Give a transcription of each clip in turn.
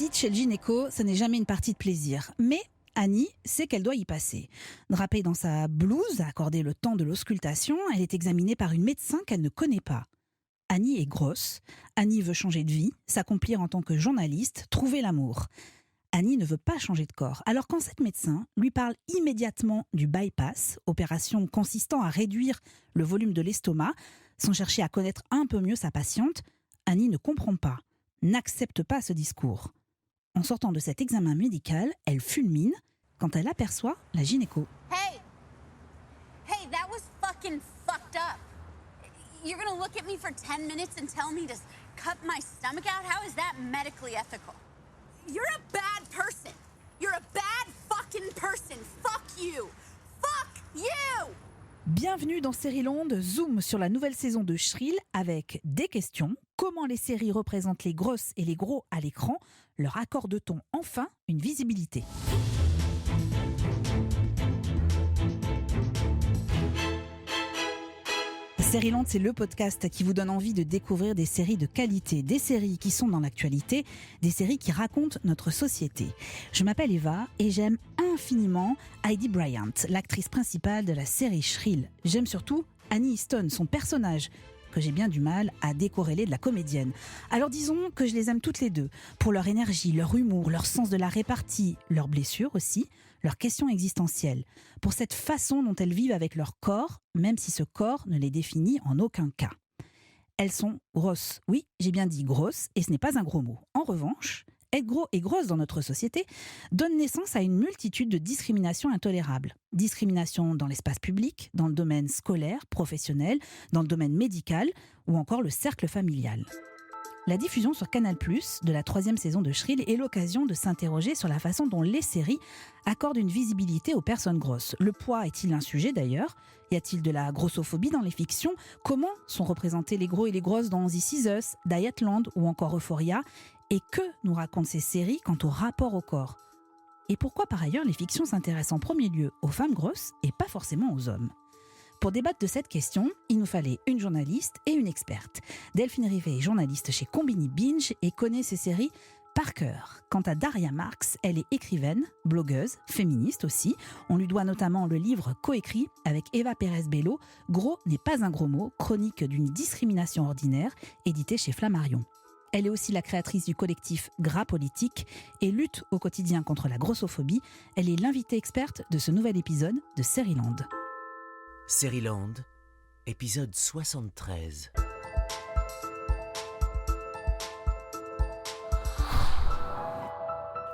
visite chez le gynéco, ce n'est jamais une partie de plaisir. Mais Annie sait qu'elle doit y passer. Drapée dans sa blouse, accordée le temps de l'auscultation, elle est examinée par une médecin qu'elle ne connaît pas. Annie est grosse. Annie veut changer de vie, s'accomplir en tant que journaliste, trouver l'amour. Annie ne veut pas changer de corps. Alors quand cette médecin lui parle immédiatement du bypass, opération consistant à réduire le volume de l'estomac, sans chercher à connaître un peu mieux sa patiente, Annie ne comprend pas, n'accepte pas ce discours. En sortant de cet examen médical, elle fulmine quand elle aperçoit la gynéco. Hey, that was fucking fucked up. You're gonna look at me for 10 minutes and tell me to cut my stomach out? How is that medically ethical? You're a bad person. You're a bad fucking person. Fuck you. Fuck you. Bienvenue dans Seriland, zoom sur la nouvelle saison de Shrill avec des questions. Comment les séries représentent les grosses et les gros à l'écran? Leur accorde-t-on enfin une visibilité? Seriland, c'est le podcast qui vous donne envie de découvrir des séries de qualité, des séries qui sont dans l'actualité, des séries qui racontent notre société. Je m'appelle Eva et j'aime infiniment Heidi Bryant, l'actrice principale de la série Shrill. J'aime surtout Annie Easton, son personnage, que j'ai bien du mal à décorréler de la comédienne. Alors disons que je les aime toutes les deux, pour leur énergie, leur humour, leur sens de la répartie, leurs blessures aussi, leurs questions existentielles, pour cette façon dont elles vivent avec leur corps, même si ce corps ne les définit en aucun cas. Elles sont grosses, oui, j'ai bien dit grosses, et ce n'est pas un gros mot. En revanche, être gros et grosse dans notre société donne naissance à une multitude de discriminations intolérables. Discrimination dans l'espace public, dans le domaine scolaire, professionnel, dans le domaine médical ou encore le cercle familial. La diffusion sur Canal+, de la 3e saison de Shrill est l'occasion de s'interroger sur la façon dont les séries accordent une visibilité aux personnes grosses. Le poids est-il un sujet d'ailleurs? Y a-t-il de la grossophobie dans les fictions? Comment sont représentés les gros et les grosses dans This Is Us, Dietland ou encore Euphoria? Et que nous racontent ces séries quant au rapport au corps? Et pourquoi par ailleurs les fictions s'intéressent en premier lieu aux femmes grosses et pas forcément aux hommes? Pour débattre de cette question, il nous fallait une journaliste et une experte. Delphine Rivet est journaliste chez Combini Binge et connaît ces séries par cœur. Quant à Daria Marx, elle est écrivaine, blogueuse, féministe aussi. On lui doit notamment le livre coécrit avec Eva Pérez-Bello, Gros n'est pas un gros mot, chronique d'une discrimination ordinaire, édité chez Flammarion. Elle est aussi la créatrice du collectif Gras Politique et lutte au quotidien contre la grossophobie. Elle est l'invitée experte de ce nouvel épisode de Seriland. Seriland, épisode 73.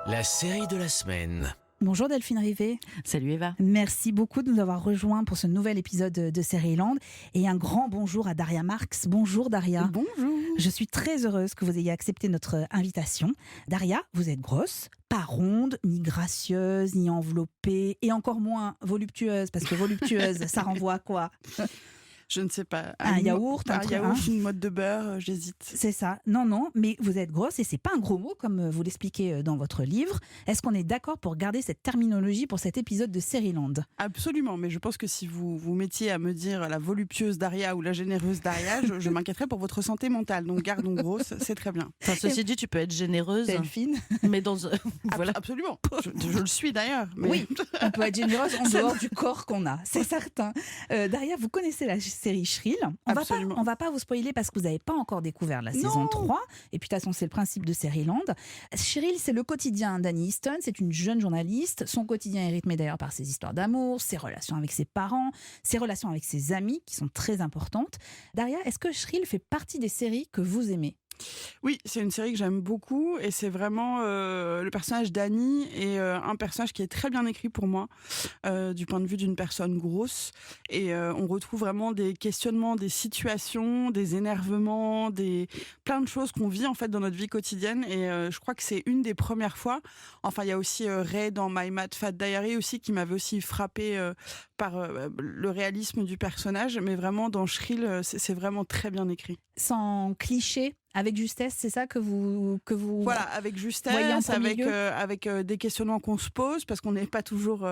La série de la semaine. Bonjour Delphine Rivet. Salut Eva. Merci beaucoup de nous avoir rejoints pour ce nouvel épisode de Seriland. Et un grand bonjour à Daria Marx. Bonjour Daria. Bonjour. Je suis très heureuse que vous ayez accepté notre invitation. Daria, vous êtes grosse, pas ronde, ni gracieuse, ni enveloppée, et encore moins voluptueuse, parce que voluptueuse, ça renvoie à quoi? Je ne sais pas. Un yaourt, un yaourt, une mode de beurre, j'hésite. C'est ça. Non, mais vous êtes grosse et c'est pas un gros mot comme vous l'expliquez dans votre livre. Est-ce qu'on est d'accord pour garder cette terminologie pour cet épisode de Seriland? Absolument, mais je pense que si vous vous mettiez à me dire la voluptueuse Daria ou la généreuse Daria, je m'inquiéterais pour votre santé mentale. Donc gardons grosse, c'est très bien. Enfin, ceci dit, tu peux être généreuse, Delphine. mais dans voilà. Absolument. Je le suis d'ailleurs. Mais... Oui, on peut être généreuse en dehors du corps qu'on a, c'est certain. Daria, vous connaissez la série Shrill. On va pas vous spoiler parce que vous n'avez pas encore découvert la saison 3. Et puis de toute façon, c'est le principe de Seriland. Shrill, c'est le quotidien d'Annie Easton. C'est une jeune journaliste. Son quotidien est rythmé d'ailleurs par ses histoires d'amour, ses relations avec ses parents, ses relations avec ses amis qui sont très importantes. Daria, est-ce que Shrill fait partie des séries que vous aimez? Oui, c'est une série que j'aime beaucoup et c'est vraiment le personnage d'Annie est un personnage qui est très bien écrit pour moi du point de vue d'une personne grosse et on retrouve vraiment des questionnements, des situations, des énervements, plein de choses qu'on vit en fait dans notre vie quotidienne et je crois que c'est une des premières fois. Enfin, il y a aussi Ray dans My Mad Fat Diary aussi qui m'avait aussi frappé par le réalisme du personnage, mais vraiment dans Shrill, c'est vraiment très bien écrit. Sans cliché, avec justesse, c'est ça que vous Voilà, avec justesse, voyez en premier lieu avec des questionnements qu'on se pose, parce qu'on n'est pas toujours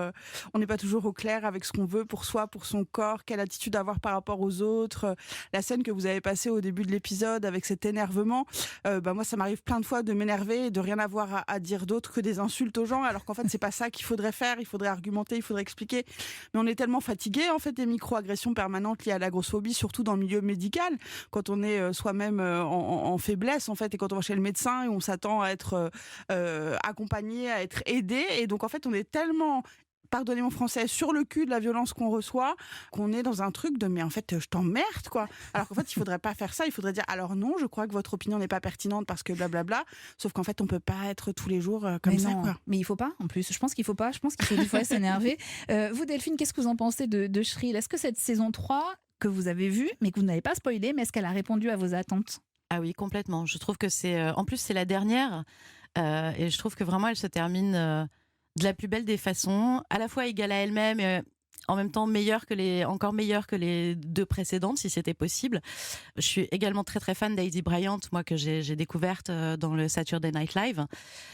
au clair avec ce qu'on veut pour soi, pour son corps, quelle attitude avoir par rapport aux autres. La scène que vous avez passée au début de l'épisode avec cet énervement, moi ça m'arrive plein de fois de m'énerver et de rien avoir à dire d'autre que des insultes aux gens, alors qu'en fait c'est pas ça qu'il faudrait faire. Il faudrait argumenter, il faudrait expliquer. Mais on est tellement fatigué en fait des micro-agressions permanentes liées à la grossophobie, surtout dans le milieu médical, quand on est soi-même en faiblesse en fait, et quand on va chez le médecin et on s'attend à être accompagné, à être aidé, et donc en fait on est tellement, pardonnez mon français, sur le cul de la violence qu'on reçoit, qu'on est dans un truc de mais en fait je t'emmerde quoi. Alors qu'en fait il faudrait pas faire ça, il faudrait dire alors non, je crois que votre opinion n'est pas pertinente parce que blablabla, sauf qu'en fait on peut pas être tous les jours comme mais ça non, quoi. mais il faut pas en plus, je pense qu'il faut des fois s'énerver. Vous Delphine, qu'est-ce que vous en pensez de Shrill? Est-ce que cette saison 3 que vous avez vue, mais que vous n'avez pas spoilé, mais est-ce qu'elle a répondu à vos attentes? Ah oui, complètement. Je trouve que en plus, c'est la dernière. Et je trouve que vraiment, elle se termine de la plus belle des façons, à la fois égale à elle-même et en même temps encore meilleure que les 2 précédentes, si c'était possible. Je suis également très très fan d'Aidy Bryant, moi que j'ai découverte dans le Saturday Night Live.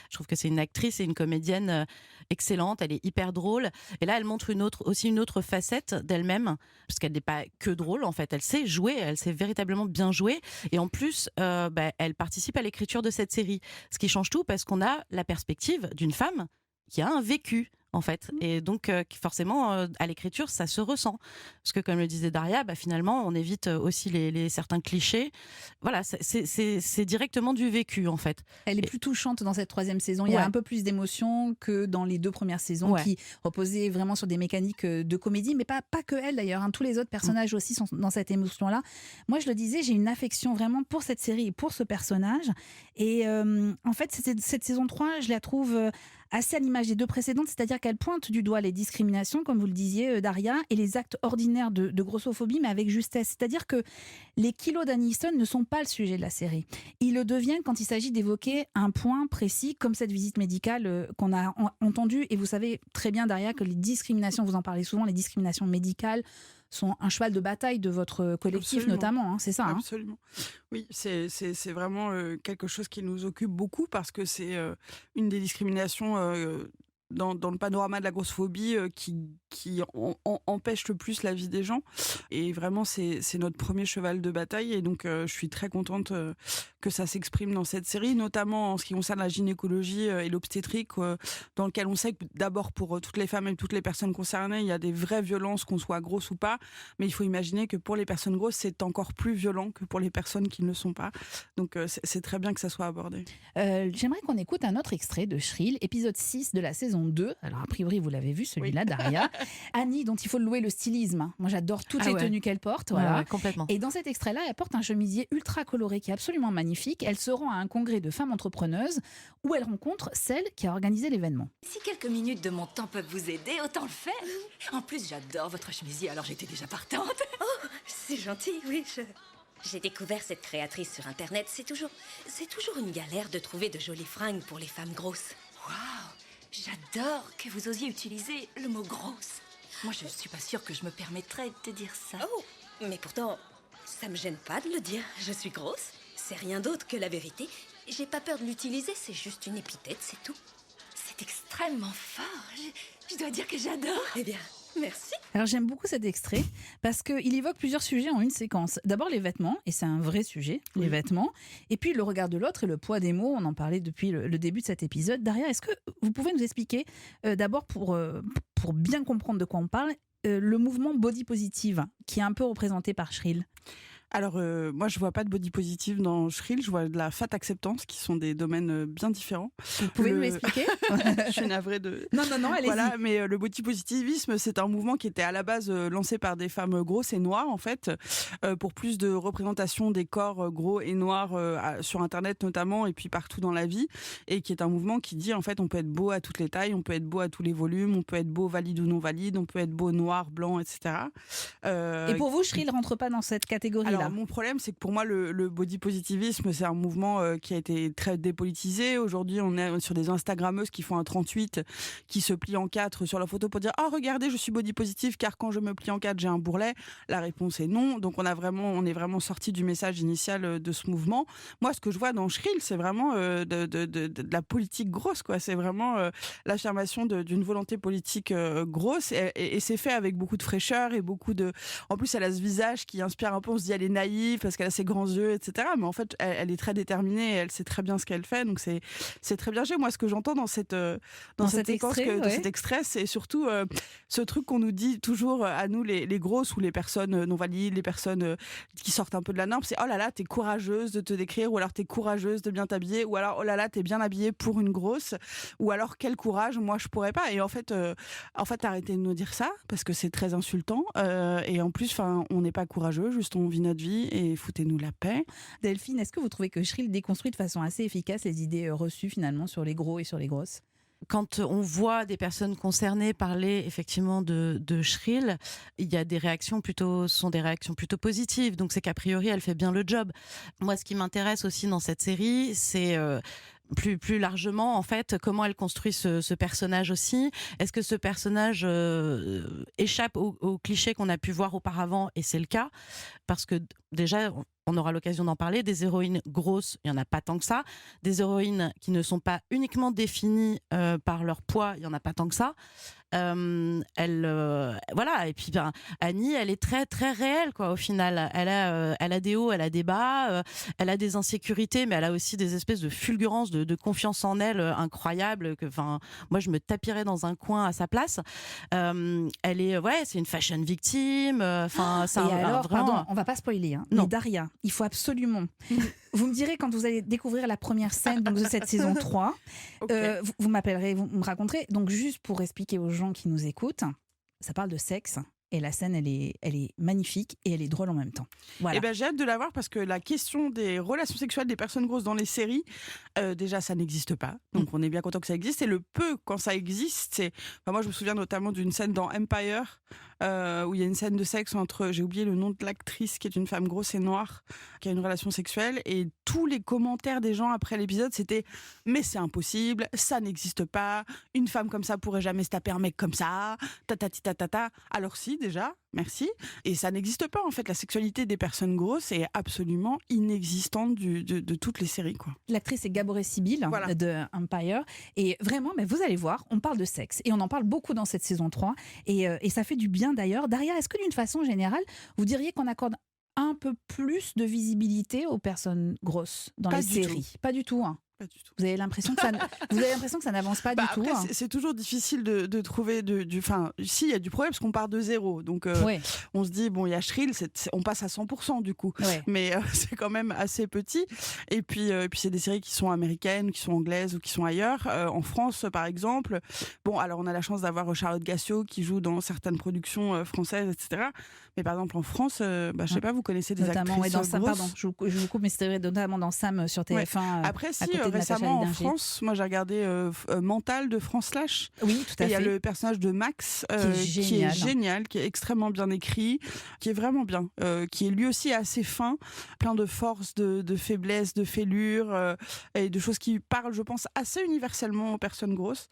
Je trouve que c'est une actrice et une comédienne excellente, elle est hyper drôle. Et là, elle montre aussi une autre facette d'elle-même, parce qu'elle n'est pas que drôle en fait. Elle sait jouer, elle sait véritablement bien jouer. Et en plus, elle participe à l'écriture de cette série, ce qui change tout parce qu'on a la perspective d'une femme qui a un vécu en fait, et donc forcément à l'écriture ça se ressent, parce que comme le disait Daria, finalement on évite aussi les certains clichés. Voilà, c'est directement du vécu en fait. Elle est plus touchante dans cette 3e saison. Il y a un peu plus d'émotion que dans les 2 premières saisons qui reposaient vraiment sur des mécaniques de comédie, mais pas que elle d'ailleurs. Tous les autres personnages aussi sont dans cette émotion-là. Moi, je le disais, j'ai une affection vraiment pour cette série et pour ce personnage. Et en fait, cette saison 3, je la trouve assez à l'image des 2 précédentes, c'est-à-dire qu'elle pointe du doigt les discriminations, comme vous le disiez, Daria, et les actes ordinaires de grossophobie, mais avec justesse. C'est-à-dire que les kilos d'Aniston ne sont pas le sujet de la série. Ils le deviennent quand il s'agit d'évoquer un point précis, comme cette visite médicale qu'on a entendue. Et vous savez très bien, Daria, que les discriminations, vous en parlez souvent, les discriminations médicales sont un cheval de bataille de votre collectif. Absolument. Notamment, c'est ça. Absolument. Oui, c'est vraiment quelque chose qui nous occupe beaucoup, parce que c'est une des discriminations dans le panorama de la grossophobie qui empêche le plus la vie des gens. Et vraiment, c'est notre premier cheval de bataille. Et donc, je suis très contente que ça s'exprime dans cette série, notamment en ce qui concerne la gynécologie et l'obstétrique, dans lequel on sait que d'abord, pour toutes les femmes et toutes les personnes concernées, il y a des vraies violences, qu'on soit grosse ou pas. Mais il faut imaginer que pour les personnes grosses, c'est encore plus violent que pour les personnes qui ne le sont pas. Donc, c'est très bien que ça soit abordé. J'aimerais qu'on écoute un autre extrait de Shrill, épisode 6 de la saison 2. Alors, a priori, vous l'avez vu, celui-là, Daria. Annie, dont il faut louer le stylisme. Moi, j'adore toutes les tenues qu'elle porte. Voilà. Ouais, complètement. Et dans cet extrait-là, elle porte un chemisier ultra coloré qui est absolument magnifique. Elle se rend à un congrès de femmes entrepreneuses où elle rencontre celle qui a organisé l'événement. Si quelques minutes de mon temps peuvent vous aider, autant le faire. En plus, j'adore votre chemisier, alors j'étais déjà partante. Oh, c'est gentil, oui. J'ai découvert cette créatrice sur Internet. C'est toujours une galère de trouver de jolies fringues pour les femmes grosses. Waouh, j'adore que vous osiez utiliser le mot grosse. Moi, je suis pas sûre que je me permettrais de te dire ça. Oh, mais pourtant, ça me gêne pas de le dire. Je suis grosse. C'est rien d'autre que la vérité. J'ai pas peur de l'utiliser, c'est juste une épithète, c'est tout. C'est extrêmement fort. Je dois dire que j'adore. Eh bien, merci. Alors j'aime beaucoup cet extrait parce qu'il évoque plusieurs sujets en une séquence. D'abord les vêtements, et c'est un vrai sujet, les vêtements. Et puis le regard de l'autre et le poids des mots, on en parlait depuis le début de cet épisode. Daria, est-ce que vous pouvez nous expliquer, d'abord pour bien comprendre de quoi on parle, le mouvement body positive qui est un peu représenté par Shrill? Alors, moi, je vois pas de body positive dans Shrill, je vois de la fat acceptance, qui sont des domaines bien différents. Vous pouvez nous l'expliquer? Je suis navrée de... Non, allez-y. Voilà, mais le body positivisme, c'est un mouvement qui était à la base lancé par des femmes grosses et noires, en fait, pour plus de représentation des corps gros et noirs sur Internet notamment, et puis partout dans la vie, et qui est un mouvement qui dit, en fait, on peut être beau à toutes les tailles, on peut être beau à tous les volumes, on peut être beau valide ou non valide, on peut être beau noir, blanc, etc. Et pour vous, Shrill rentre pas dans cette catégorie-là? là. Mon problème, c'est que pour moi, le body positivisme, c'est un mouvement qui a été très dépolitisé. Aujourd'hui, on est sur des Instagrammeuses qui font un 38, qui se plient en 4 sur la photo pour dire « Ah, regardez, je suis body positive car quand je me plie en 4, j'ai un bourrelet ». La réponse est non. Donc, on est vraiment sorti du message initial de ce mouvement. Moi, ce que je vois dans Shrill, c'est vraiment de la politique grosse, quoi. C'est vraiment l'affirmation d'une volonté politique grosse et c'est fait avec beaucoup de fraîcheur et beaucoup de... En plus, elle a ce visage qui inspire un peu, on se dit elle est naïve parce qu'elle a ses grands yeux, etc. Mais en fait, elle est très déterminée et elle sait très bien ce qu'elle fait. Donc, c'est très bien. Moi, ce que j'entends dans cette séquence, de cet extrait, c'est surtout ce truc qu'on nous dit toujours à nous, les grosses ou les personnes non valides, les personnes qui sortent un peu de la norme. C'est oh là là, t'es courageuse de te décrire, ou alors t'es courageuse de bien t'habiller, ou alors oh là là, t'es bien habillée pour une grosse, ou alors quel courage, moi je pourrais pas. Et en fait, arrêtez de nous dire ça parce que c'est très insultant. Et en plus, on n'est pas courageux, juste on vit notre vie et foutez-nous la paix. Delphine, est-ce que vous trouvez que Shrill déconstruit de façon assez efficace les idées reçues finalement sur les gros et sur les grosses ? Quand on voit des personnes concernées parler effectivement de Shrill, il y a des réactions plutôt positives. Donc c'est qu'a priori elle fait bien le job. Moi, ce qui m'intéresse aussi dans cette série, c'est plus largement, en fait, comment elle construit ce personnage aussi. Est-ce que ce personnage échappe aux clichés qu'on a pu voir auparavant ? Et c'est le cas, parce que déjà, on aura l'occasion d'en parler, des héroïnes grosses, il n'y en a pas tant que ça. Des héroïnes qui ne sont pas uniquement définies par leur poids, il n'y en a pas tant que ça. Voilà, et puis Annie, elle est très très réelle, quoi. Au final, elle a des hauts, elle a des bas, elle a des insécurités, mais elle a aussi des espèces de fulgurances de confiance en elle incroyables. Moi, je me tapirais dans un coin à sa place. Elle est, c'est une fashion victime. Pardon, on va pas spoiler. Mais Daria, il faut absolument. Vous me direz quand vous allez découvrir la première scène de cette saison 3. Okay. Vous m'appellerez, vous me raconterez. Donc, juste pour expliquer aux gens qui nous écoutent, ça parle de sexe. Et la scène, elle est magnifique et elle est drôle en même temps. Voilà. Et j'ai hâte de la voir parce que la question des relations sexuelles des personnes grosses dans les séries, déjà, ça n'existe pas. Donc, on est bien content que ça existe. Et le peu, quand ça existe, moi, je me souviens notamment d'une scène dans Empire où il y a une scène de sexe entre, j'ai oublié le nom de l'actrice, qui est une femme grosse et noire, qui a une relation sexuelle. Et tous les commentaires des gens après l'épisode, c'était « Mais c'est impossible, ça n'existe pas, une femme comme ça pourrait jamais se taper un mec comme ça, ta. » Alors si, déjà, merci. Et ça n'existe pas, en fait. La sexualité des personnes grosses est absolument inexistante de toutes les séries, quoi. L'actrice est Gaboré Sibyl, voilà, de Empire. Et vraiment, mais vous allez voir, on parle de sexe. Et on en parle beaucoup dans cette saison 3. Et ça fait du bien, d'ailleurs. Daria, est-ce que d'une façon générale, vous diriez qu'on accorde un peu plus de visibilité aux personnes grosses dans les séries ? Pas du tout, hein. Pas du tout. Vous avez l'impression que ça n'avance pas du tout. Après, c'est toujours difficile de trouver si, il y a du problème parce qu'on part de zéro. Donc, on se dit, bon, il y a Shrill, on passe à 100% du coup. Ouais. Mais c'est quand même assez petit. Et puis c'est des séries qui sont américaines, qui sont anglaises ou qui sont ailleurs. En France, par exemple, alors on a la chance d'avoir Charlotte Gassio qui joue dans certaines productions françaises, etc. Mais par exemple, en France, je sais pas, vous connaissez des notamment, actrices grosses. Pardon, je vous coupe, mais c'était notamment dans Sam sur TF1. Ouais. Après, si, récemment en France, moi j'ai regardé Mental de France Slash. Oui, tout à fait. Il y a le personnage de Max qui est génial, qui est extrêmement bien écrit, qui est vraiment bien, qui est lui aussi assez fin, plein de force, de faiblesse, de fêlure et de choses qui parlent, je pense, assez universellement aux personnes grosses.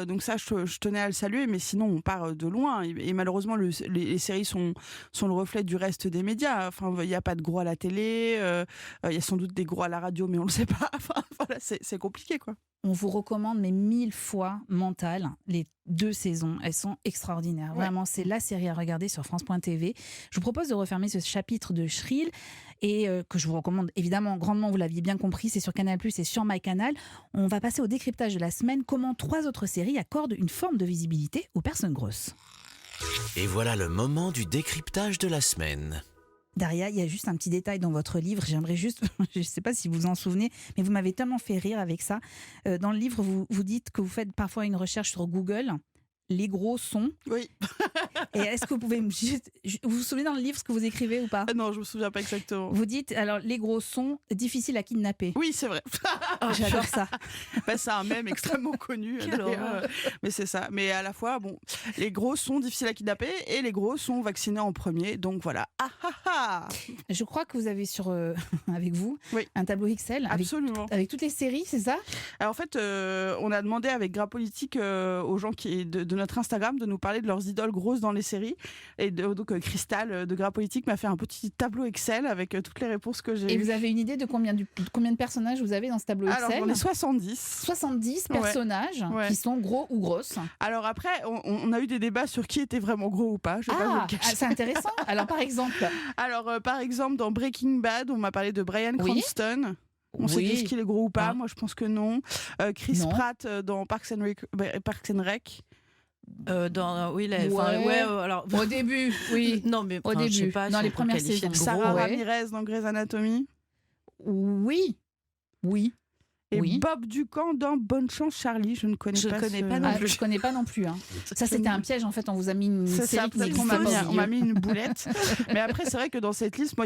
Donc ça, je tenais à le saluer, mais sinon on part de loin. Et malheureusement, les séries sont le reflet du reste des médias. Enfin, il n'y a pas de gros à la télé, il y a sans doute des gros à la radio, mais on ne le sait pas. Enfin, voilà, c'est compliqué, quoi. On vous recommande, mais 1000 fois, Mental. Les 2 saisons, elles sont extraordinaires. Ouais. Vraiment, c'est la série à regarder sur France.tv. Je vous propose de refermer ce chapitre de Shrill et que je vous recommande évidemment grandement, vous l'aviez bien compris, c'est sur Canal+, et sur MyCanal. On va passer au décryptage de la semaine. Comment 3 autres séries accordent une forme de visibilité aux personnes grosses. Et voilà le moment du décryptage de la semaine. Daria, il y a juste un petit détail dans votre livre, j'aimerais juste, je ne sais pas si vous vous en souvenez, mais vous m'avez tellement fait rire avec ça. Dans le livre, vous dites que vous faites parfois une recherche sur Google, les gros sont... Oui. Et est-ce que vous pouvez vous vous souvenez dans le livre ce que vous écrivez ou pas? Non, je me souviens pas exactement. Vous dites, alors, les gros sont difficiles à kidnapper. Oui, c'est vrai. J'adore ça. C'est un mème extrêmement connu. Quelle horreur. Mais c'est ça. Mais à la fois, bon, les gros sont difficiles à kidnapper et les gros sont vaccinés en premier. Donc voilà. Ah ah ah. Je crois que vous avez avec vous Oui. un tableau Excel Absolument. avec toutes les séries, c'est ça? Alors en fait, on a demandé avec Gras Politique aux gens de notre Instagram de nous parler de leurs idoles grosses dans les séries. Et donc Cristal de Gras Politique m'a fait un petit tableau Excel avec toutes les réponses que j'ai Et eues. vous avez une idée de combien de personnages vous avez dans ce tableau Excel? Alors j'en ai 70. 70 personnages Ouais. qui sont gros ou grosses. Alors après, on a eu des débats sur qui était vraiment gros ou pas. Je vais pas vous le cacher. C'est intéressant. Alors par exemple, Alors par exemple, dans Breaking Bad, on m'a parlé de Bryan Oui. Cranston. On s'est dit qu'il est gros ou pas. Ah. Moi, je pense que non. Chris Non. Pratt dans Parks and Rec. Alors Au début, oui. non, mais Au enfin, je sais début, pas dans si les on peut premières qualifier de saisons. gros. Sarah ouais. Ramirez dans Grey's Anatomy. Oui. Et Oui. Bob Ducan dans Bonne Chance Charlie. Je ne connais Je pas. connais ce- pas non plus. Je connais pas non plus. Ça, c'était un piège. En fait, on vous a mis une C'est série ça, qui peut-être qu'on n'existe m'a pas mis, au on m'a milieu. mis une boulette. Mais après, c'est vrai que dans cette liste,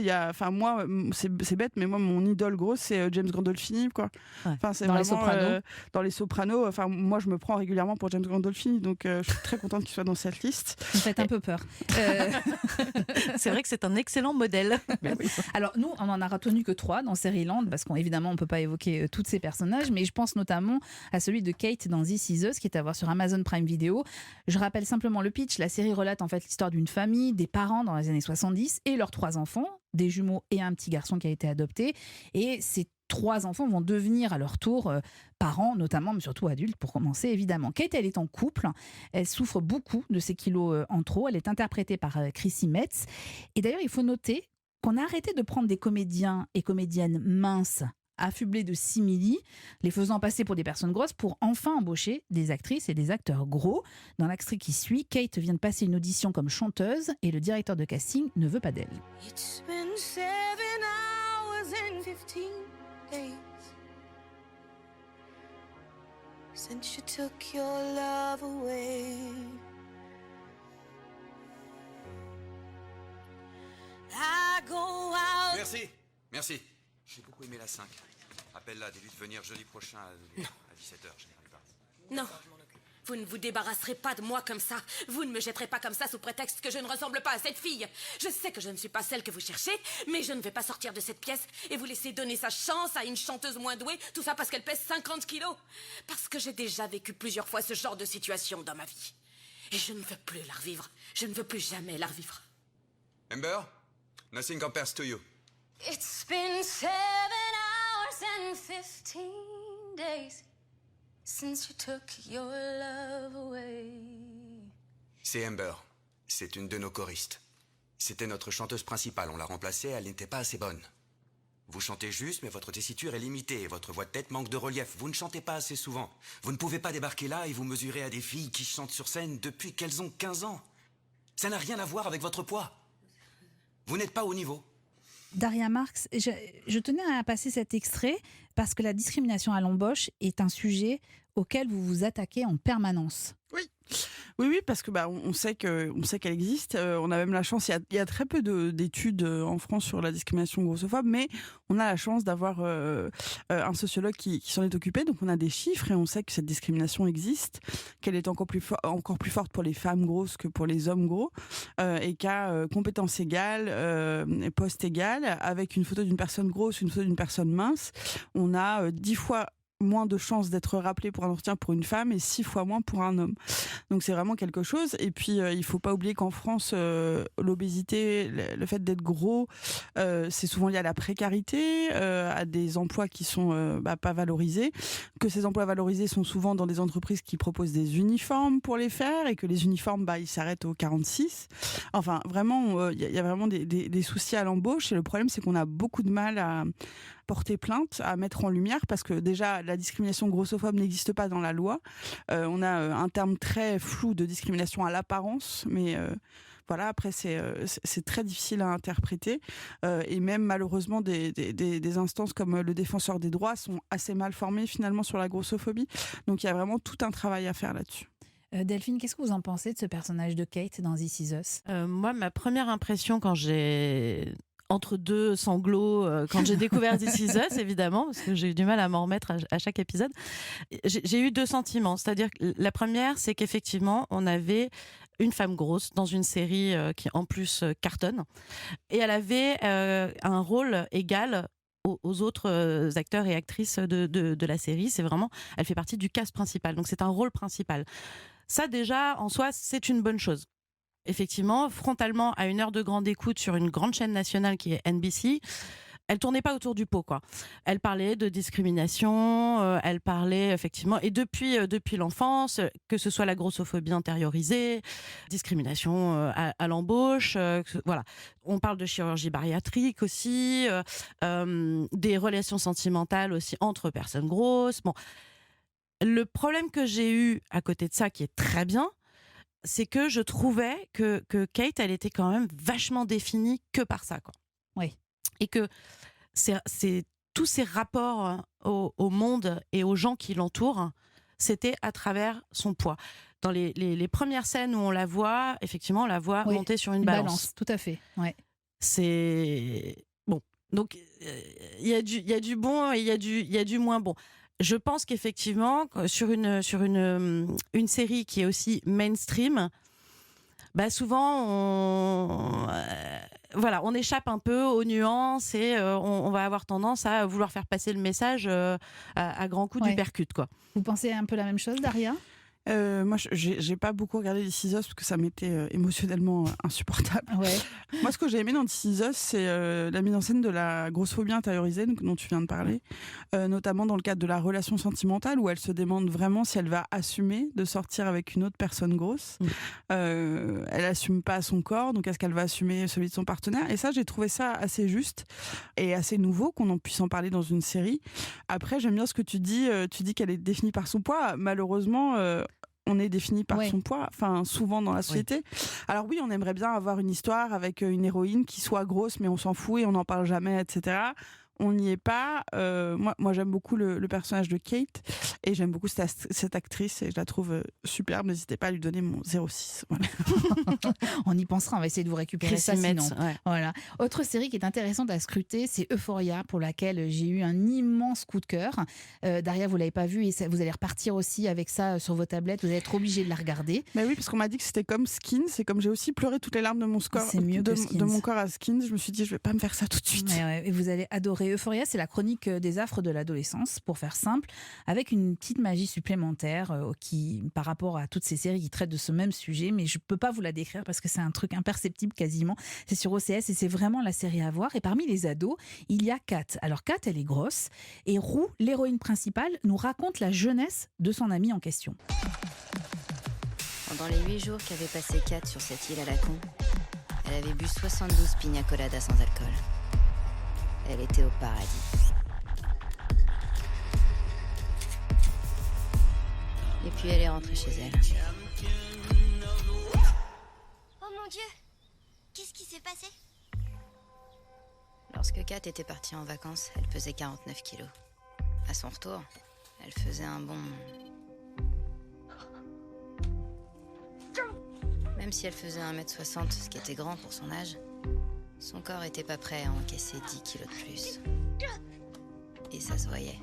c'est bête, mais moi, mon idole grosse, c'est James Gandolfini, quoi. Ouais. Enfin, c'est Dans Les vraiment, Sopranos. dans Les Sopranos. Enfin, moi, je me prends régulièrement pour James Gandolfini, donc je suis très contente qu'il soit dans cette liste. Vous me faites un peu peur. C'est vrai que c'est un excellent modèle. Alors nous, on en a retenu que 3 dans Série-Land parce qu'évidemment on peut pas évoquer tous ces personnages, mais je pense notamment à celui de Kate dans This Is Us qui est à voir sur Amazon Prime Video. Je rappelle simplement le pitch. La série relate en fait l'histoire d'une famille, des parents dans les années 70 et leurs 3 enfants, des jumeaux et un petit garçon qui a été adopté. Et ces 3 enfants vont devenir à leur tour parents, notamment, mais surtout adultes pour commencer évidemment. Kate, elle est en couple, elle souffre beaucoup de ses kilos en trop. Elle est interprétée par Chrissy Metz. Et d'ailleurs, il faut noter qu'on a arrêté de prendre des comédiens et comédiennes minces, affublés de simili, les faisant passer pour des personnes grosses, pour enfin embaucher des actrices et des acteurs gros. Dans l'extrait qui suit, Kate vient de passer une audition comme chanteuse et le directeur de casting ne veut pas d'elle. It's been 7 hours and 15 days since you took your love away. I go out. Merci. J'ai beaucoup aimé la 5. Appelle-la, dis-lui de venir jeudi prochain à 17h, je n'y arrive pas. Non, vous ne vous débarrasserez pas de moi comme ça. Vous ne me jetterez pas comme ça sous prétexte que je ne ressemble pas à cette fille. Je sais que je ne suis pas celle que vous cherchez, mais je ne vais pas sortir de cette pièce et vous laisser donner sa chance à une chanteuse moins douée, tout ça parce qu'elle pèse 50 kilos. Parce que j'ai déjà vécu plusieurs fois ce genre de situation dans ma vie. Et je ne veux plus la revivre. Je ne veux plus jamais la revivre. Amber, nothing compares to you. It's been 7 hours and 15 days since you took your love away. C'est Amber. C'est une de nos choristes. C'était notre chanteuse principale. On l'a remplacée, elle n'était pas assez bonne. Vous chantez juste, mais votre tessiture est limitée et votre voix de tête manque de relief. Vous ne chantez pas assez souvent. Vous ne pouvez pas débarquer là et vous mesurer à des filles qui chantent sur scène depuis qu'elles ont 15 ans. Ça n'a rien à voir avec votre poids. Vous n'êtes pas au niveau. Daria Marx, je tenais à passer cet extrait parce que la discrimination à l'embauche est un sujet auquel vous vous attaquez en permanence. Oui, parce que on sait qu'elle existe. On a même la chance. Il y a très peu d'études en France sur la discrimination grossophobe, mais on a la chance d'avoir un sociologue qui s'en est occupé. Donc on a des chiffres et on sait que cette discrimination existe, qu'elle est encore plus forte pour les femmes grosses que pour les hommes gros, et qu'à compétences égales, poste égal, avec une photo d'une personne grosse, une photo d'une personne mince, on a 10 fois moins de chances d'être rappelé pour un entretien pour une femme et 6 fois moins pour un homme. Donc c'est vraiment quelque chose. Et puis il faut pas oublier qu'en France, l'obésité, le fait d'être gros, c'est souvent lié à la précarité, à des emplois qui sont pas valorisés, que ces emplois valorisés sont souvent dans des entreprises qui proposent des uniformes pour les faire et que les uniformes, ils s'arrêtent au 46. Enfin, vraiment, il y a vraiment des soucis à l'embauche et le problème, c'est qu'on a beaucoup de mal à porter plainte, à mettre en lumière, parce que déjà la discrimination grossophobe n'existe pas dans la loi. On a un terme très flou de discrimination à l'apparence, mais voilà, après c'est très difficile à interpréter et même malheureusement des instances comme le défenseur des droits sont assez mal formées finalement sur la grossophobie. Donc il y a vraiment tout un travail à faire là-dessus. Delphine, qu'est-ce que vous en pensez de ce personnage de Kate dans This Is Us ? Moi, ma première impression quand j'ai entre deux sanglots, quand j'ai découvert This Is Us, évidemment, parce que j'ai eu du mal à m'en remettre à chaque épisode, j'ai eu deux sentiments. C'est-à-dire que la première, c'est qu'effectivement, on avait une femme grosse dans une série qui, en plus, cartonne. Et elle avait un rôle égal aux autres acteurs et actrices de la série. C'est vraiment, elle fait partie du cast principal. Donc, c'est un rôle principal. Ça, déjà, en soi, c'est une bonne chose. Effectivement, frontalement, à 1 heure de grande écoute sur une grande chaîne nationale qui est NBC, elle tournait pas autour du pot, quoi. Elle parlait de discrimination, elle parlait effectivement, et depuis l'enfance, que ce soit la grossophobie intériorisée, discrimination à l'embauche, voilà. On parle de chirurgie bariatrique aussi, des relations sentimentales aussi entre personnes grosses. Bon, le problème que j'ai eu à côté de ça, qui est très bien, c'est que je trouvais que Kate, elle était quand même vachement définie que par ça, quoi. Oui. Et que c'est tous ces rapports au monde et aux gens qui l'entourent, c'était à travers son poids. Dans les premières scènes où on la voit, effectivement, on la voit monter sur une balance. Tout à fait. Ouais. C'est bon. Donc il y a du bon et il y a du moins bon. Je pense qu'effectivement, sur une série qui est aussi mainstream, bah souvent on échappe un peu aux nuances et on va avoir tendance à vouloir faire passer le message à grands coups du percute, quoi. Vous pensez un peu la même chose, Daria ? Moi, j'ai pas beaucoup regardé This Is Us parce que ça m'était émotionnellement insupportable. Ouais. Moi, ce que j'ai aimé dans This Is Us, c'est la mise en scène de la grossophobie intériorisée dont tu viens de parler, notamment dans le cadre de la relation sentimentale où elle se demande vraiment si elle va assumer de sortir avec une autre personne grosse. Elle assume pas son corps, donc est-ce qu'elle va assumer celui de son partenaire ? Et ça, j'ai trouvé ça assez juste et assez nouveau qu'on en puisse en parler dans une série. Après, j'aime bien ce que tu dis qu'elle est définie par son poids. Malheureusement, on est défini par son poids, enfin souvent dans la société. Oui. Alors oui, on aimerait bien avoir une histoire avec une héroïne qui soit grosse, mais on s'en fout et on n'en parle jamais, etc. On n'y est pas. Moi, j'aime beaucoup le personnage de Kate et j'aime beaucoup cette actrice et je la trouve superbe. N'hésitez pas à lui donner mon 06. Voilà. On y pensera, on va essayer de vous récupérer Chris ça Metz, sinon. ouais. Voilà. Autre série qui est intéressante à scruter, c'est Euphoria, pour laquelle j'ai eu un immense coup de cœur. Daria, vous l'avez pas vue et vous allez repartir aussi avec ça sur vos tablettes. Vous allez être obligé de la regarder. Mais oui, parce qu'on m'a dit que c'était comme Skins. C'est comme j'ai aussi pleuré toutes les larmes de mon corps. C'est mieux que Skins. De mon corps à Skins. Je me suis dit, je vais pas me faire ça tout de suite. Ouais, et vous allez adorer. Euphoria, c'est la chronique des affres de l'adolescence, pour faire simple, avec une petite magie supplémentaire qui, par rapport à toutes ces séries qui traitent de ce même sujet, mais je peux pas vous la décrire parce que c'est un truc imperceptible quasiment. C'est sur OCS et c'est vraiment la série à voir. Et parmi les ados, il y a Kat. Alors Kat, elle est grosse et Roux, l'héroïne principale, nous raconte la jeunesse de son amie en question. Pendant les 8 jours qu'avait passé Kat sur cette île à la con, elle avait bu 72 pina coladas sans alcool. Elle était au paradis. Et puis elle est rentrée chez elle. Oh mon Dieu! Qu'est-ce qui s'est passé? Lorsque Kat était partie en vacances, elle pesait 49 kilos. À son retour, elle faisait un bon... Même si elle faisait 1m60, ce qui était grand pour son âge, son corps était pas prêt à encaisser 10 kilos de plus. Et ça se voyait.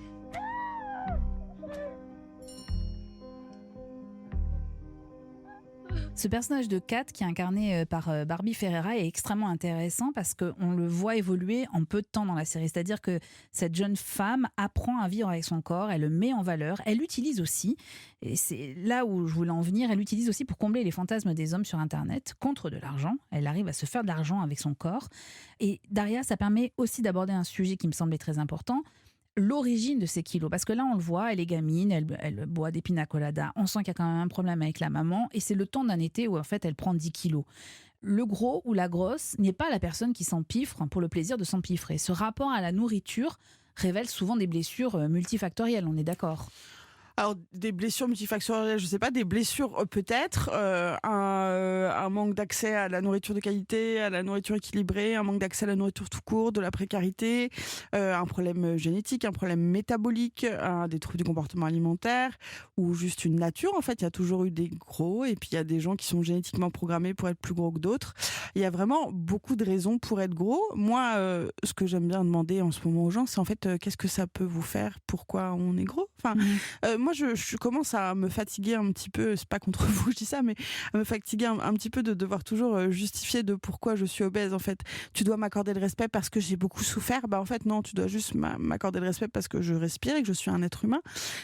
Ce personnage de Kat, qui est incarné par Barbie Ferreira, est extrêmement intéressant parce qu'on le voit évoluer en peu de temps dans la série. C'est-à-dire que cette jeune femme apprend à vivre avec son corps, elle le met en valeur, elle l'utilise aussi, et c'est là où je voulais en venir, elle l'utilise aussi pour combler les fantasmes des hommes sur Internet, contre de l'argent. Elle arrive à se faire de l'argent avec son corps. Et Daria, ça permet aussi d'aborder un sujet qui me semblait très important, l'origine de ces kilos, parce que là on le voit, elle est gamine, elle boit des pina coladas, on sent qu'il y a quand même un problème avec la maman et c'est le temps d'un été où en fait elle prend 10 kilos. Le gros ou la grosse n'est pas la personne qui s'empiffre pour le plaisir de s'empiffrer. Ce rapport à la nourriture révèle souvent des blessures multifactorielles, on est d'accord? Alors, des blessures multifactorielles, je sais pas, des blessures peut-être, un manque d'accès à la nourriture de qualité, à la nourriture équilibrée, un manque d'accès à la nourriture tout court, de la précarité, un problème génétique, un problème métabolique, des troubles du comportement alimentaire, ou juste une nature. En fait, il y a toujours eu des gros, et puis il y a des gens qui sont génétiquement programmés pour être plus gros que d'autres. Il y a vraiment beaucoup de raisons pour être gros. Moi, ce que j'aime bien demander en ce moment aux gens, c'est en fait, qu'est-ce que ça peut vous faire ? Pourquoi on est gros ? Enfin, moi, je commence à me fatiguer un petit peu, c'est pas contre vous, je dis ça, mais à me fatiguer un petit peu de devoir toujours justifier de pourquoi je suis obèse. En fait, tu dois m'accorder le respect parce que j'ai beaucoup souffert. En fait, non, tu dois juste m'accorder le respect parce que je respire et que je suis un être humain.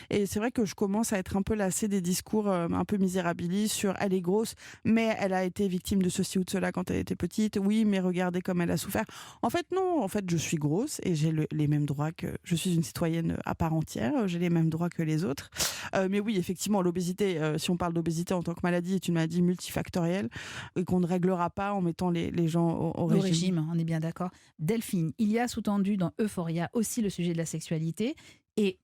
Et c'est vrai que je commence à être un peu lassée des discours un peu misérabilistes sur elle est grosse, mais elle a été victime de ceci ou de cela quand elle était petite. Oui, mais regardez comme elle a souffert. En fait, non. En fait, je suis grosse et j'ai les mêmes droits que... Je suis une citoyenne à part entière. J'ai les mêmes droits que les autres. Mais oui, effectivement, l'obésité, si on parle d'obésité en tant que maladie, est une maladie multifactorielle et qu'on ne réglera pas en mettant les gens au régime. On est bien d'accord. Delphine, il y a sous-tendu dans Euphoria aussi le sujet de la sexualité et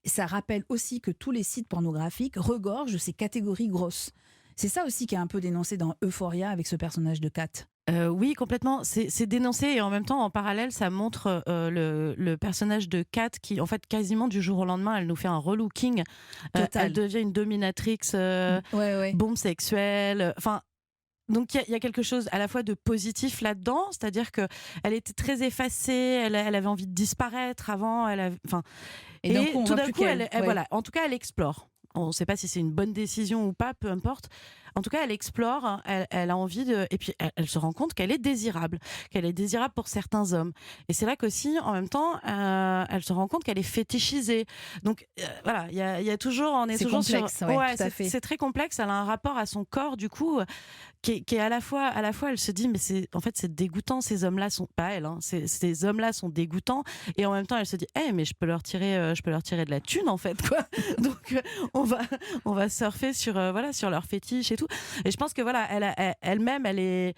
ça rappelle aussi que tous les sites pornographiques regorgent de ces catégories grosses. C'est ça aussi qui est un peu dénoncé dans Euphoria avec ce personnage de Kat. Oui, complètement. C'est dénoncé et en même temps, en parallèle, ça montre le personnage de Kat qui, en fait, quasiment du jour au lendemain, elle nous fait un relooking. Elle devient une dominatrix, bombe sexuelle. Enfin. Donc il y a quelque chose à la fois de positif là-dedans, c'est-à-dire que elle était très effacée, elle avait envie de disparaître avant, et tout d'un coup, voilà, en tout cas, elle explore. On ne sait pas si c'est une bonne décision ou pas, peu importe. En tout cas, elle explore, elle a envie de... Et puis, elle se rend compte qu'elle est désirable pour certains hommes. Et c'est là qu'aussi, en même temps, elle se rend compte qu'elle est fétichisée. Donc, voilà, il y a toujours... On est toujours complexe, sur... tout à fait. C'est très complexe. Elle a un rapport à son corps, du coup, qui est à la fois, elle se dit, mais c'est dégoûtant, ces hommes-là sont... Pas elle, hein, ces hommes-là sont dégoûtants. Et en même temps, elle se dit, mais je peux leur tirer de la thune, en fait, quoi. Donc, on va surfer sur leur fétiche et tout. Et je pense que voilà, elle-même, elle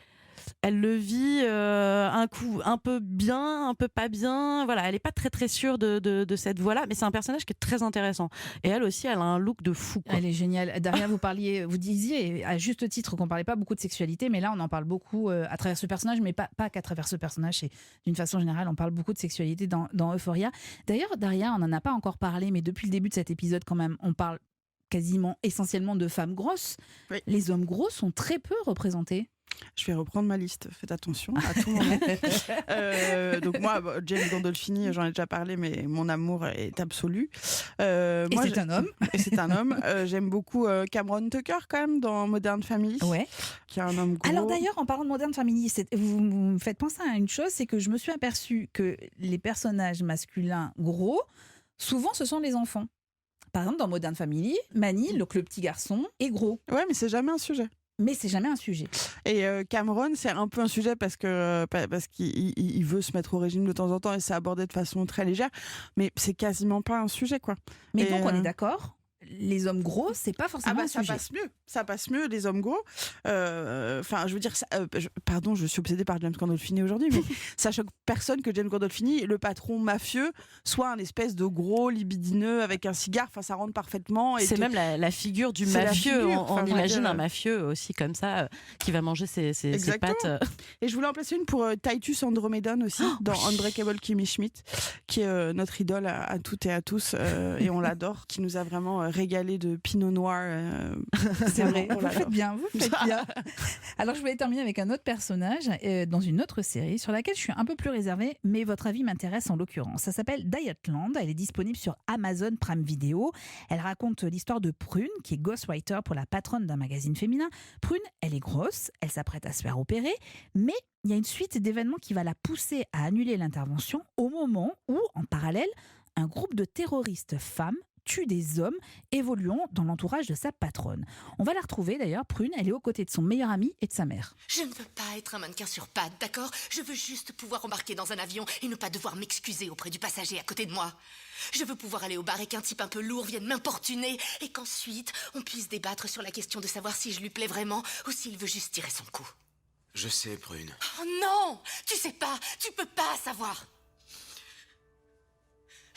le vit un coup un peu bien, un peu pas bien. Voilà, elle est pas très très sûre de cette voie-là, mais c'est un personnage qui est très intéressant. Et elle aussi, elle a un look de fou, quoi. Elle est géniale. Daria, vous disiez à juste titre qu'on parlait pas beaucoup de sexualité, mais là on en parle beaucoup à travers ce personnage, mais pas qu'à travers ce personnage. C'est d'une façon générale, on parle beaucoup de sexualité dans Euphoria. D'ailleurs, Daria, on en a pas encore parlé, mais depuis le début de cet épisode, quand même, on parle quasiment essentiellement de femmes grosses. Oui. Les hommes gros sont très peu représentés. Je vais reprendre ma liste, faites attention à tout moment. Donc moi, James Gandolfini, j'en ai déjà parlé, mais mon amour est absolu. Moi, c'est un homme. Et c'est un homme. J'aime beaucoup Cameron Tucker quand même dans Modern Family, qui est un homme gros. Alors d'ailleurs, en parlant de Modern Family, vous me faites penser à une chose, c'est que je me suis aperçue que les personnages masculins gros, souvent ce sont les enfants. Par exemple, dans Modern Family, Manny, le petit garçon, est gros. Ouais, mais c'est jamais un sujet. Et Cameron, c'est un peu un sujet parce qu'il veut se mettre au régime de temps en temps et c'est abordé de façon très légère, mais c'est quasiment pas un sujet, quoi. Mais donc on est d'accord, les hommes gros, c'est pas forcément un sujet. Ça passe mieux, les hommes gros. Enfin, je veux dire, pardon, je suis obsédée par James Gandolfini aujourd'hui, mais ça choque personne que James Gandolfini, le patron mafieux, soit un espèce de gros libidineux avec un cigare. Enfin, ça rentre parfaitement. C'est même la figure du mafieux. On imagine un mafieux aussi comme ça, qui va manger ses pâtes. Et je voulais en placer une pour Titus Andromedon aussi, dans Unbreakable Kimmy Schmidt, qui est notre idole à toutes et à tous, et on l'adore, qui nous a vraiment régalé de Pinot Noir. C'est vrai, vous faites bien. Alors je voulais terminer avec un autre personnage dans une autre série sur laquelle je suis un peu plus réservée, mais votre avis m'intéresse en l'occurrence. Ça s'appelle Dietland, elle est disponible sur Amazon Prime Video. Elle raconte l'histoire de Prune, qui est ghostwriter pour la patronne d'un magazine féminin. Prune, elle est grosse, elle s'apprête à se faire opérer, mais il y a une suite d'événements qui va la pousser à annuler l'intervention au moment où, en parallèle, un groupe de terroristes femmes tue des hommes évoluant dans l'entourage de sa patronne. On va la retrouver d'ailleurs, Prune, elle est aux côtés de son meilleur ami et de sa mère. Je ne veux pas être un mannequin sur pattes, d'accord ? Je veux juste pouvoir embarquer dans un avion et ne pas devoir m'excuser auprès du passager à côté de moi. Je veux pouvoir aller au bar et qu'un type un peu lourd vienne m'importuner et qu'ensuite on puisse débattre sur la question de savoir si je lui plais vraiment ou s'il veut juste tirer son coup. Je sais, Prune. Oh non ! Tu sais pas, tu peux pas savoir.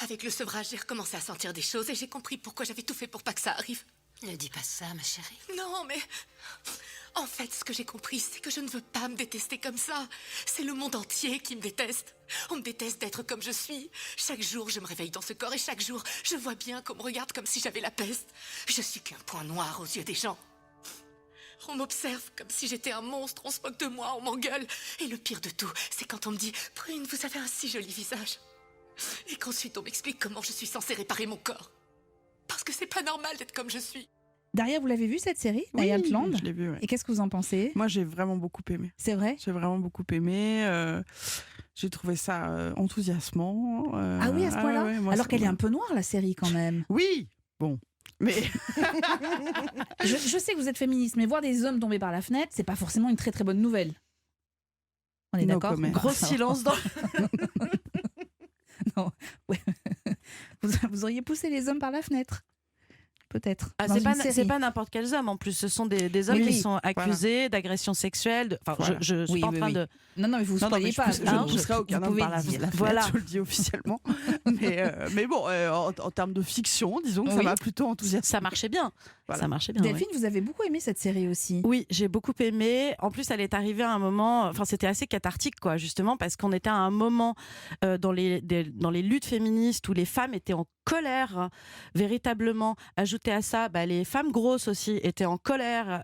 Avec le sevrage, j'ai recommencé à sentir des choses et j'ai compris pourquoi j'avais tout fait pour pas que ça arrive. Ne dis pas ça, ma chérie. Non, mais... En fait, ce que j'ai compris, c'est que je ne veux pas me détester comme ça. C'est le monde entier qui me déteste. On me déteste d'être comme je suis. Chaque jour, je me réveille dans ce corps et chaque jour, je vois bien qu'on me regarde comme si j'avais la peste. Je suis qu'un point noir aux yeux des gens. On m'observe comme si j'étais un monstre, on se moque de moi, on m'engueule. Et le pire de tout, c'est quand on me dit « Prune, vous avez un si joli visage ». Et qu'ensuite on m'explique comment je suis censée réparer mon corps. Parce que c'est pas normal d'être comme je suis. Daria, vous l'avez vue cette série, Oui, Dietland? je l'ai vue, ouais. Et qu'est-ce que vous en pensez? Moi, j'ai vraiment beaucoup aimé. C'est vrai? J'ai vraiment beaucoup aimé. J'ai trouvé ça enthousiasmant. Ah oui, à ce point-là? ouais, moi, Alors ça qu'elle est m'a- un peu noire, la série, quand même. Oui, bon. Mais Je sais que vous êtes féministe, mais voir des hommes tomber par la fenêtre, c'est pas forcément une très très bonne nouvelle. On est No d'accord? comment. Gros silence dans. Non. Ouais. Vous auriez poussé les hommes par la fenêtre? Peut-être. Ah, dans c'est une pas, série. c'est pas n'importe quels hommes en plus, ce sont des hommes Oui, qui oui, sont accusés d'agression sexuelle. Enfin, Voilà. je suis Oui, pas en oui, train oui. de. Non, non, mais vous ne non, mais spoilez je pas. pousse- je hein, ne pousserai aucun vous homme pouvez par la le dire. fenêtre, Voilà. je le dis officiellement. mais bon, en termes de fiction, disons que ça Oui. m'a plutôt enthousiasmé. Ça marchait bien. Voilà. Ça marchait bien. Delphine, vous avez beaucoup aimé cette série aussi. Oui, j'ai beaucoup aimé. En plus, elle est arrivée à un moment, enfin, c'était assez cathartique, quoi, justement, parce qu'on était à un moment dans les luttes féministes où les femmes étaient en colère, véritablement. Ajouté à ça, les femmes grosses aussi étaient en colère.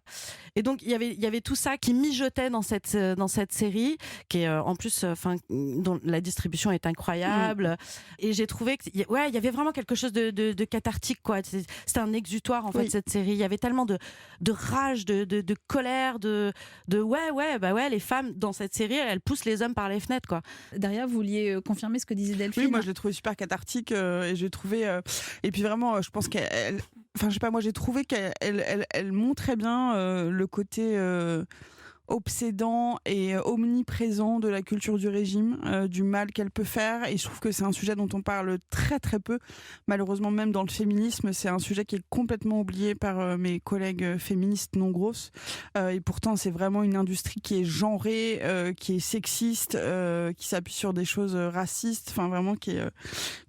Et donc, il y avait tout ça qui mijotait dans cette série, qui est en plus, dont la distribution est incroyable. Et j'ai trouvé qu'il y avait vraiment quelque chose de cathartique, quoi. C'était un exutoire, en fait, Oui. cette série. Il y avait tellement de rage, de colère, les femmes dans cette série, elles poussent les hommes par les fenêtres, quoi. Daria, vous vouliez confirmer ce que disait Delphine? Oui, moi je l'ai trouvé super cathartique et j'ai trouvé et puis vraiment je pense qu'elle enfin je sais pas, moi j'ai trouvé qu'elle montrait bien le côté obsédant et omniprésent de la culture du régime, du mal qu'elle peut faire, et je trouve que c'est un sujet dont on parle très très peu, malheureusement. Même dans le féminisme, c'est un sujet qui est complètement oublié par mes collègues féministes non grosses, et pourtant c'est vraiment une industrie qui est genrée, qui est sexiste, qui s'appuie sur des choses racistes, enfin vraiment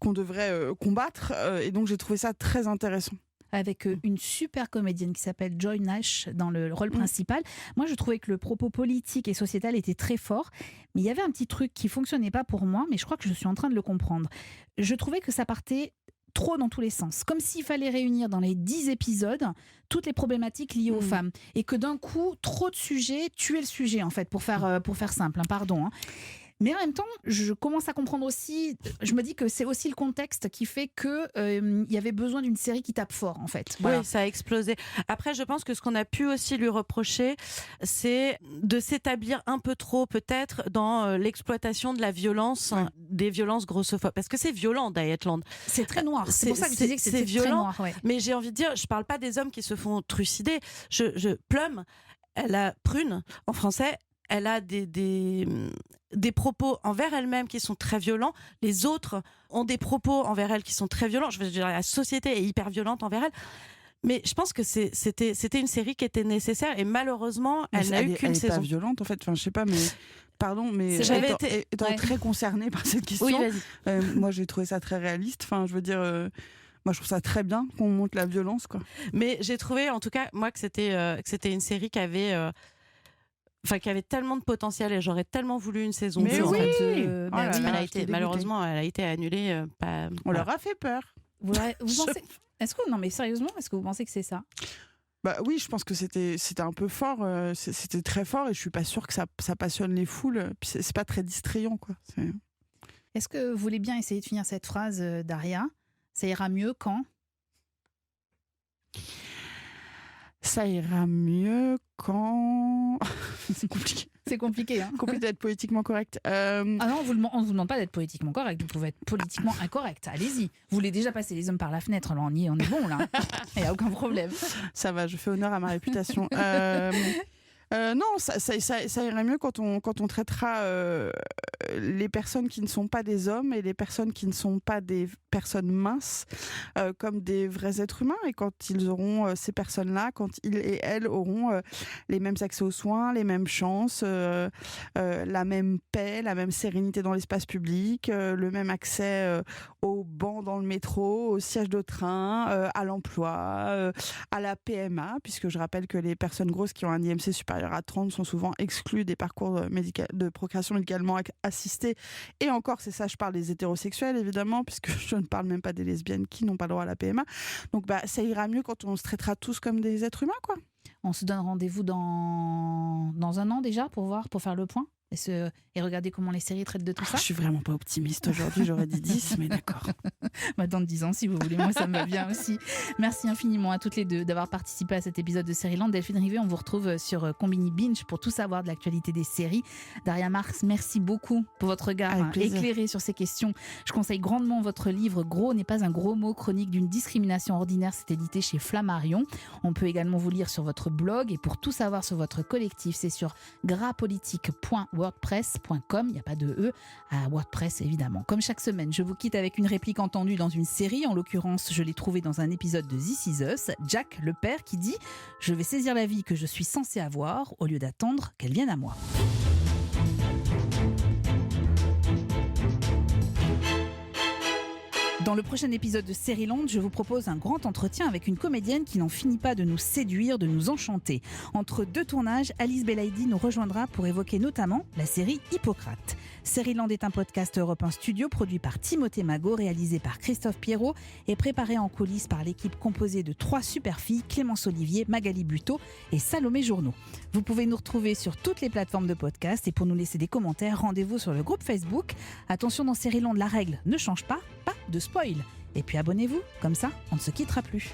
qu'on devrait combattre, et donc j'ai trouvé ça très intéressant. Avec une super comédienne qui s'appelle Joy Nash dans le rôle principal. Moi, je trouvais que le propos politique et sociétal était très fort, mais il y avait un petit truc qui fonctionnait pas pour moi, mais je crois que je suis en train de le comprendre. Je trouvais que ça partait trop dans tous les sens, comme s'il fallait réunir dans les 10 épisodes toutes les problématiques liées aux femmes, et que d'un coup, trop de sujets tuaient le sujet, en fait, pour faire simple, hein, pardon. Hein. Mais en même temps, je commence à comprendre aussi, je me dis que c'est aussi le contexte qui fait qu'il y avait besoin d'une série qui tape fort, en fait. Voilà. Oui, ça a explosé. Après, je pense que ce qu'on a pu aussi lui reprocher, c'est de s'établir un peu trop, peut-être, dans l'exploitation de la violence, des violences grossophobes. Parce que c'est violent, Dietland. C'est très noir. C'est pour ça que je disais que c'était violent, très noir. Ouais. Mais j'ai envie de dire, je parle pas des hommes qui se font trucider. Plum, elle a Prune, en français, elle a des propos envers elle-même qui sont très violents. Les autres ont des propos envers elle qui sont très violents. Je veux dire, la société est hyper violente envers elle. Mais je pense que c'était une série qui était nécessaire, et malheureusement, elle n'a eu qu'une saison. Elle est pas violente, en fait. Enfin, je sais pas, mais pardon, mais J'avais étant très concernée par cette question, Oui, vas-y. moi j'ai trouvé ça très réaliste. Enfin, je veux dire, moi je trouve ça très bien qu'on montre la violence, quoi. Mais j'ai trouvé, en tout cas, moi, que c'était une série qui avait tellement de potentiel, et j'aurais tellement voulu une saison 2. Mais oui, Malheureusement, elle a été annulée. On leur a fait peur. Vous pensez... Non, mais sérieusement, est-ce que vous pensez que c'est ça? Bah oui, je pense que c'était un peu fort, c'était très fort, et je suis pas sûre que ça passionne les foules. Puis c'est pas très distrayant, quoi. Est-ce que vous voulez bien essayer de finir cette phrase, Daria? Ça ira mieux quand? Ça ira mieux quand... C'est compliqué. C'est compliqué, hein. Compliqué d'être politiquement correct. Ah non, on ne vous demande pas d'être politiquement correct. Vous pouvez être politiquement incorrect. Allez-y. Vous voulez déjà passer les hommes par la fenêtre. Alors on est bon, là. Il n'y a aucun problème. Ça va, je fais honneur à ma réputation. Non, ça irait mieux quand on traitera les personnes qui ne sont pas des hommes et les personnes qui ne sont pas des personnes minces comme des vrais êtres humains, et quand ils auront ces personnes-là, quand ils et elles auront les mêmes accès aux soins, les mêmes chances, la même paix, la même sérénité dans l'espace public, le même accès aux bancs dans le métro, au siège de train, à l'emploi, à la PMA, puisque je rappelle que les personnes grosses qui ont un IMC supérieur à 30 sont souvent exclues des parcours de procréation médicalement assistée. Et encore, c'est ça, je parle des hétérosexuels évidemment, puisque je ne parle même pas des lesbiennes qui n'ont pas le droit à la PMA. Donc ça ira mieux quand on se traitera tous comme des êtres humains, quoi. On se donne rendez-vous dans un an déjà pour faire le point et regarder comment les séries traitent de tout ça. Je suis vraiment pas optimiste aujourd'hui, j'aurais dit 10, mais d'accord. Dans 10 ans, si vous voulez, moi ça me va bien aussi. Merci infiniment à toutes les deux d'avoir participé à cet épisode de Série-Land. Delphine Rivet, on vous retrouve sur Combini Binge pour tout savoir de l'actualité des séries. Daria Marx, merci beaucoup pour votre regard éclairé sur ces questions. Je conseille grandement votre livre Gros n'est pas un gros mot, chronique d'une discrimination ordinaire. C'est édité chez Flammarion. On peut également vous lire sur votre blog, et pour tout savoir sur votre collectif, c'est sur gras-politique.wordpress.com. Il n'y a pas de E à WordPress évidemment. Comme chaque semaine, je vous quitte avec une réplique entendue dans une série. En l'occurrence, je l'ai trouvée dans un épisode de This Is Us. Jack, le père, qui dit « Je vais saisir la vie que je suis censé avoir au lieu d'attendre qu'elle vienne à moi ». Dans le prochain épisode de Série-Land, je vous propose un grand entretien avec une comédienne qui n'en finit pas de nous séduire, de nous enchanter. Entre deux tournages, Alice Belaïdi nous rejoindra pour évoquer notamment la série Hippocrate. Série-Land est un podcast Europe 1 Studio produit par Timothée Magot, réalisé par Christophe Pierrot et préparé en coulisses par l'équipe composée de 3 super filles, Clémence Olivier, Magali Buteau et Salomé Journeau. Vous pouvez nous retrouver sur toutes les plateformes de podcast, et pour nous laisser des commentaires, rendez-vous sur le groupe Facebook. Attention, dans Série-Land, la règle ne change pas de spoil. Et puis abonnez-vous, comme ça on ne se quittera plus.